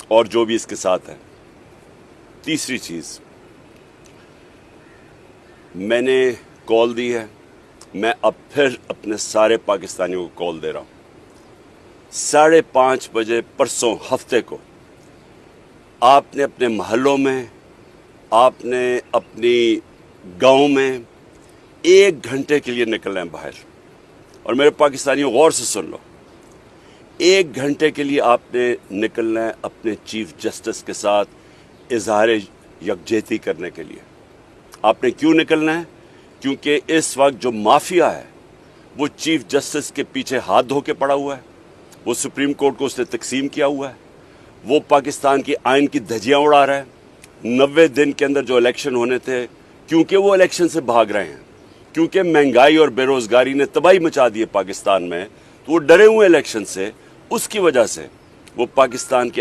اور جو بھی اس کے ساتھ ہے. تیسری چیز میں نے کال دی ہے, میں اب پھر اپنے سارے پاکستانیوں کو کال دے رہا ہوں. 5:30 بجے پرسوں ہفتے کو آپ نے اپنے محلوں میں, آپ نے اپنی گاؤں میں 1 گھنٹے کے لیے نکلنا ہے باہر. اور میرے پاکستانیوں غور سے سن لو, 1 گھنٹے کے لیے آپ نے نکلنا ہے اپنے چیف جسٹس کے ساتھ اظہار یکجہتی کرنے کے لیے. آپ نے کیوں نکلنا ہے؟ کیونکہ اس وقت جو مافیا ہے وہ چیف جسٹس کے پیچھے ہاتھ دھو کے پڑا ہوا ہے. وہ سپریم کورٹ کو اس نے تقسیم کیا ہوا ہے. وہ پاکستان کی آئین کی دھجیاں اڑا رہا ہے. 90 دن کے اندر جو الیکشن ہونے تھے, کیونکہ وہ الیکشن سے بھاگ رہے ہیں, کیونکہ مہنگائی اور بے روزگاری نے تباہی مچا دی ہے پاکستان میں, تو وہ ڈرے ہوئے الیکشن سے. اس کی وجہ سے وہ پاکستان کے